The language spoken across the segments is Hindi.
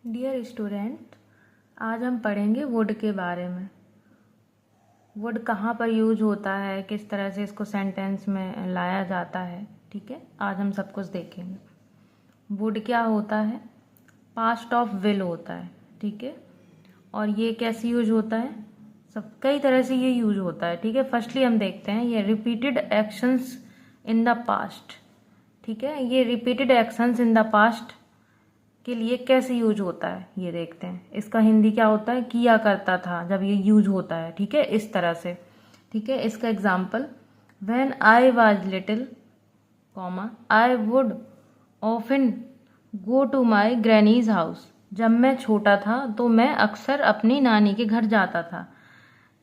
डियर स्टूडेंट, आज हम पढ़ेंगे वुड के बारे में। वुड कहाँ पर यूज होता है, किस तरह से इसको सेंटेंस में लाया जाता है। ठीक है, आज हम सब कुछ देखेंगे। वुड क्या होता है? पास्ट ऑफ विल होता है। ठीक है, और ये कैसे यूज होता है? सब कई तरह से ये यूज होता है। ठीक है, फर्स्टली हम देखते हैं ये repeated actions in the past. ठीक है, ये repeated actions in the past के लिए कैसे यूज होता है ये देखते हैं। इसका हिंदी क्या होता है? किया करता था, जब ये यूज होता है। ठीक है, इस तरह से। ठीक है, इसका example, when I was little comma I would often go to my granny's house. जब मैं छोटा था तो मैं अक्सर अपनी नानी के घर जाता था।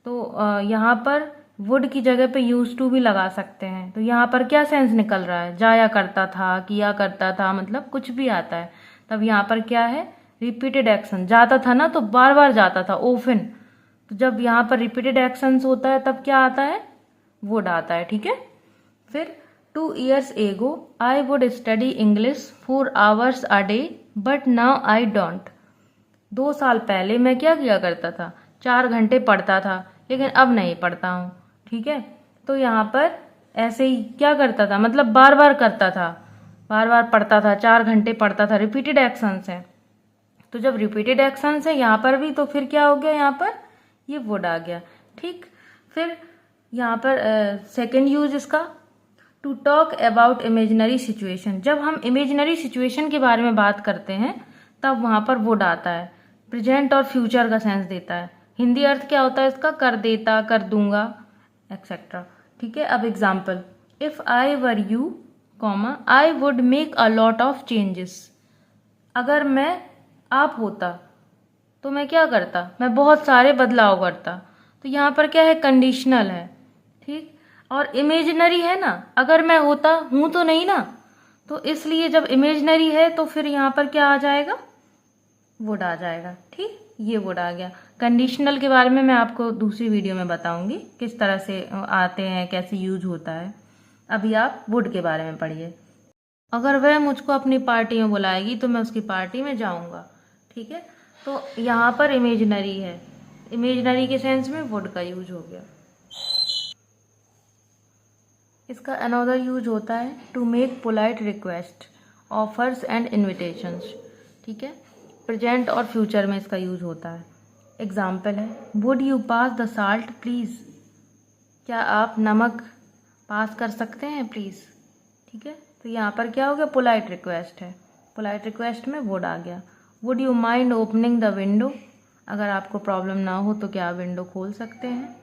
तो यहाँ पर वुड की जगह पे यूज टू भी लगा सकते हैं। तो यहाँ पर क्या सेंस निकल रहा है? जाया करता था, किया करता था, मतलब कुछ भी आता है। तब यहाँ पर क्या है? Repeated action. जाता था ना, तो बार बार जाता था, ओफन। तो जब यहाँ पर रिपीटेड एक्शंस होता है तब क्या आता है? वुड आता है। ठीक है, फिर 2 years ago I would study English 4 hours a day but now I don't. 2 साल पहले मैं क्या किया करता था? 4 घंटे पढ़ता था, लेकिन अब नहीं पढ़ता हूँ। ठीक है, तो यहाँ पर ऐसे ही क्या करता था, मतलब बार बार करता था, बार बार पढ़ता था, 4 घंटे पढ़ता था। रिपीटेड एक्शंस है। तो जब रिपीटेड एक्शंस है यहाँ पर भी, तो फिर क्या हो गया? यहाँ पर ये वुड आ गया। ठीक, फिर यहाँ पर सेकेंड यूज इसका, to talk about imaginary situation. जब हम इमेजिनरी सिचुएशन के बारे में बात करते हैं तब वहाँ पर वुड आता है। प्रेजेंट और फ्यूचर का सेंस देता है। हिंदी अर्थ क्या होता है इसका? कर देता, कर दूंगा, एक्सेट्रा। ठीक है, अब example, if I were you comma I would make a lot of changes. अगर मैं आप होता तो मैं क्या करता? मैं बहुत सारे बदलाव करता। तो यहाँ पर क्या है? कंडीशनल है। ठीक, और इमेजिनरी है ना, अगर मैं होता, हूं तो नहीं ना, तो इसलिए जब इमेजिनरी है तो फिर यहाँ पर क्या आ जाएगा? वुड आ जाएगा। ठीक, ये वुड आ गया। कंडीशनल के बारे में मैं आपको दूसरी वीडियो में बताऊंगी किस तरह से आते हैं, कैसे यूज होता है। अभी आप वुड के बारे में पढ़िए। अगर वह मुझको अपनी पार्टी में बुलाएगी तो मैं उसकी पार्टी में जाऊंगा। ठीक है, तो यहाँ पर इमेजिनरी है। इमेजिनरी के सेंस में वुड का यूज हो गया। इसका अनदर यूज होता है to make polite request, offers and invitations. ठीक है, प्रेजेंट और फ्यूचर में इसका यूज होता है। एग्जाम्पल है, would you pass the salt please. क्या आप नमक पास कर सकते हैं प्लीज़। ठीक है, तो यहाँ पर क्या हो गया? पोलाइट रिक्वेस्ट है। पोलाइट रिक्वेस्ट में वुड आ गया। Would you mind opening the window. अगर आपको प्रॉब्लम ना हो तो क्या आप विंडो खोल सकते हैं।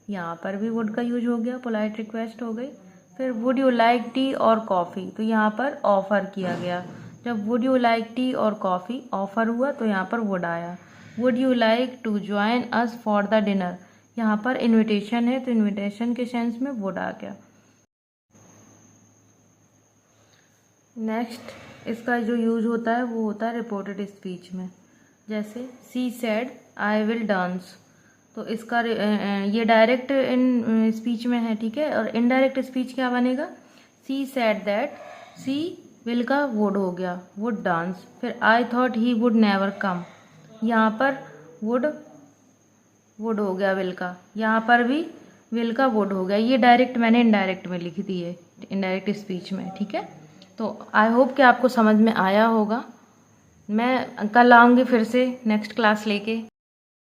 यहाँ पर भी वुड का यूज हो गया, पोलाइट रिक्वेस्ट हो गई। फिर वुड यू लाइक टी और कॉफ़ी, तो यहाँ पर ऑफ़र किया गया। जब वुड यू लाइक टी और कॉफ़ी ऑफ़र हुआ तो यहाँ पर वुड आया। Would you like to join us for the dinner, यहाँ पर इनविटेशन है तो इनविटेशन के सेंस में वुड आ गया। नेक्स्ट इसका जो यूज होता है वो होता है रिपोर्टेड स्पीच में। जैसे she said I will dance, तो इसका ये डायरेक्ट इन स्पीच में है। ठीक है, और इनडायरेक्ट स्पीच क्या बनेगा? She said that, she will का वुड हो गया, वुड डांस। फिर I thought he would never come, यहाँ पर वुड हो गया विल का, यहाँ पर भी विल का वुड हो गया। ये डायरेक्ट मैंने इनडायरेक्ट में लिख दी है, इनडायरेक्ट स्पीच में। ठीक है, तो आई होप कि आपको समझ में आया होगा। मैं कल आऊँगी फिर से नेक्स्ट क्लास लेके।